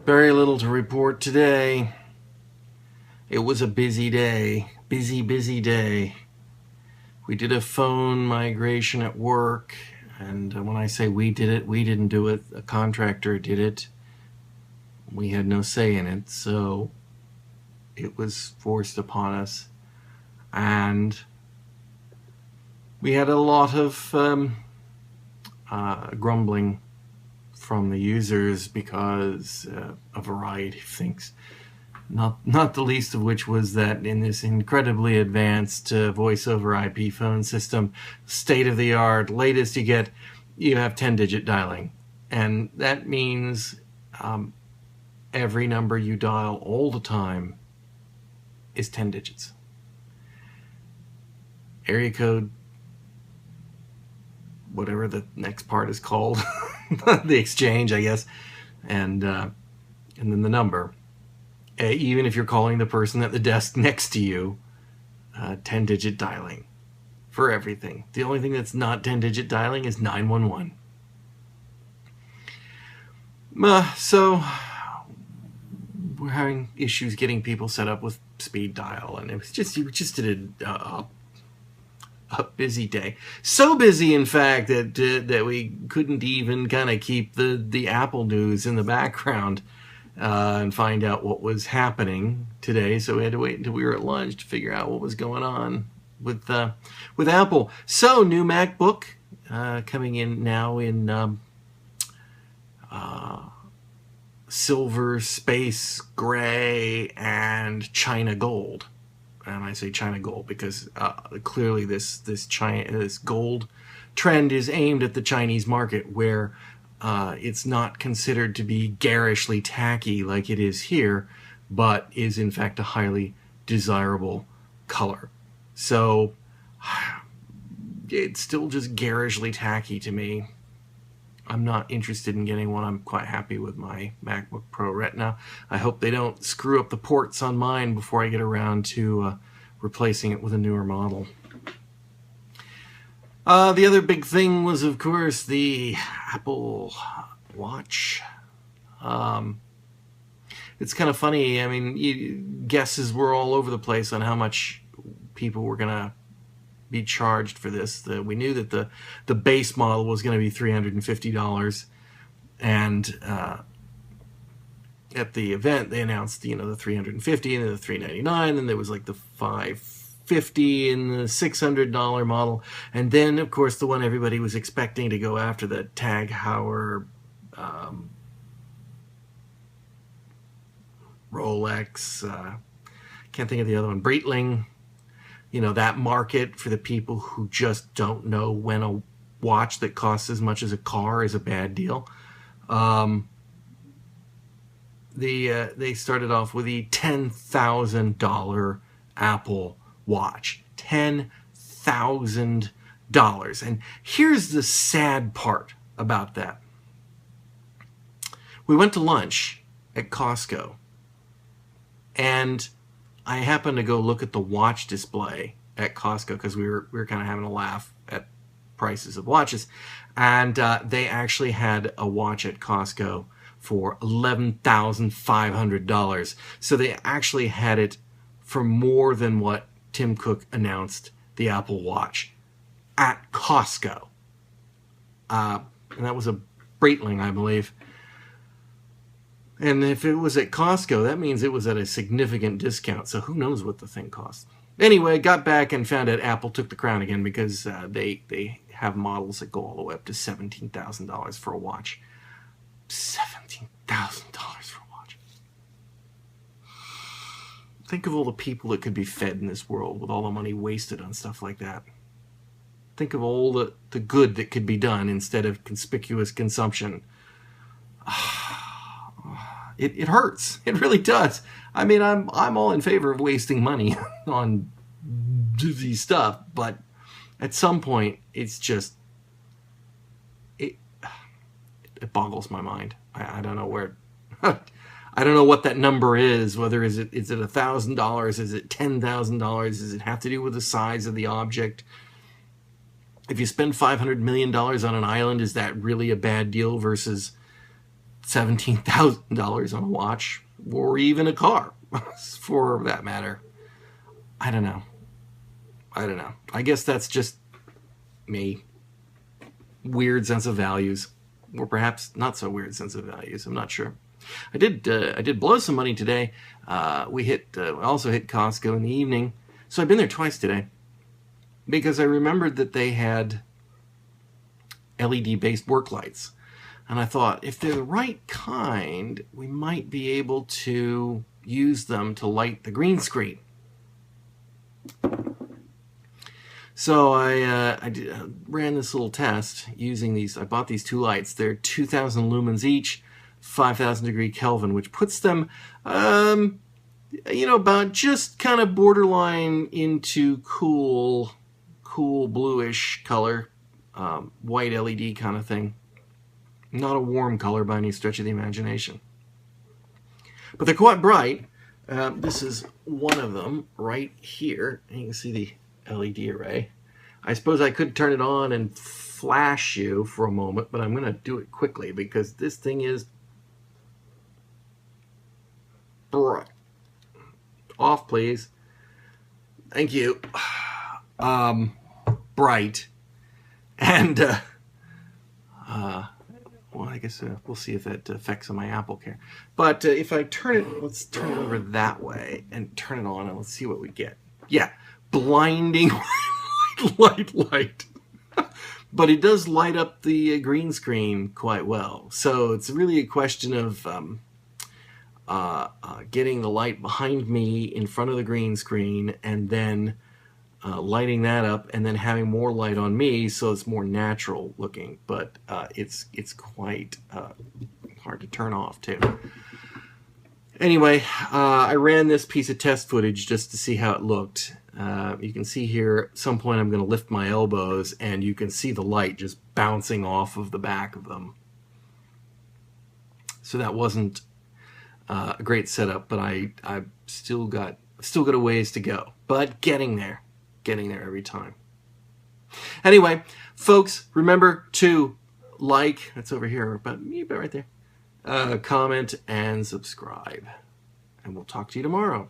Very little to report today. It was a busy day. Busy day. We did a phone migration at work, and when I say we did it, we didn't do it. A contractor did it. We had no say in it, so it was forced upon us. And we had a lot of grumbling from the users because a variety of things. Not the least of which was that in this incredibly advanced voice over IP phone system, state of the art, latest you have 10-digit dialing. And that means every number you dial all the time is 10 digits. Area code, whatever the next part is called, the exchange, I guess, and then the number. Even if you're calling the person at the desk next to you, 10-digit dialing for everything. The only thing that's not 10-digit dialing is 911. So we're having issues getting people set up with speed dial, and we just did a busy day. So busy, in fact, that we couldn't even kind of keep the Apple news in the background and find out what was happening today. So we had to wait until we were at lunch to figure out what was going on with Apple. So new MacBook coming in now in silver, space gray, and China gold. And I say China gold because clearly this gold trend is aimed at the Chinese market, where it's not considered to be garishly tacky like it is here, but is in fact a highly desirable color. So it's still just garishly tacky to me. I'm not interested in getting one. I'm quite happy with my MacBook Pro Retina. I hope they don't screw up the ports on mine before I get around to replacing it with a newer model. The other big thing was, of course, the Apple Watch. It's kind of funny. I mean, guesses were all over the place on how much people were going to be charged for this. We knew that the base model was going to be $350, and at the event they announced the $350 and the $399, and there was like the $550 and the $600 model, and then of course the one everybody was expecting to go after, the Tag Heuer Rolex, can't think of the other one, Breitling. That market for the people who just don't know when a watch that costs as much as a car is a bad deal. They started off with the $10,000 Apple Watch. $10,000. And here's the sad part about that. We went to lunch at Costco, and I happened to go look at the watch display at Costco because we were kind of having a laugh at prices of watches, and they actually had a watch at Costco for $11,500. So they actually had it for more than what Tim Cook announced the Apple Watch at Costco. And that was a Breitling, I believe. And if it was at Costco, that means it was at a significant discount. So who knows what the thing cost. Anyway, got back and found out Apple took the crown again because they have models that go all the way up to $17,000 for a watch. $17,000 for a watch. Think of all the people that could be fed in this world with all the money wasted on stuff like that. Think of all the good that could be done instead of conspicuous consumption. It hurts. It really does. I mean, I'm all in favor of wasting money on doozy stuff, but at some point, it's just it boggles my mind. I don't know where. I don't know what that number is. Whether is it $1,000? Is it $10,000? Does it have to do with the size of the object? If you spend $500 million on an island, is that really a bad deal versus $17,000 on a watch, or even a car, for that matter. I don't know. I guess that's just me. Weird sense of values, or perhaps not so weird sense of values. I'm not sure. I did blow some money today. We also hit Costco in the evening, so I've been there twice today because I remembered that they had LED-based work lights, and I thought if they're the right kind, we might be able to use them to light the green screen. So I ran this little test using these. I bought these two lights. They're 2,000 lumens each, 5,000 degree Kelvin, which puts them, about just kind of borderline into cool bluish color, white LED kind of thing. Not a warm color by any stretch of the imagination. But they're quite bright. This is one of them right here. You can see the LED array. I suppose I could turn it on and flash you for a moment, but I'm going to do it quickly because this thing is bright. Off, please. Thank you. Bright. And, well, I guess we'll see if that affects on my Apple Care. But if I turn it, let's turn it over that way and turn it on and let's see what we get. Yeah. Blinding light. But it does light up the green screen quite well. So it's really a question of getting the light behind me in front of the green screen and then lighting that up and then having more light on me so it's more natural looking. But it's quite hard to turn off too. Anyway, I ran this piece of test footage just to see how it looked. You can see here, at some point I'm going to lift my elbows and you can see the light just bouncing off of the back of them. So that wasn't a great setup, but I've still got a ways to go. But getting there every time. Anyway, folks, remember to like, that's over here, about right there, comment and subscribe. And we'll talk to you tomorrow.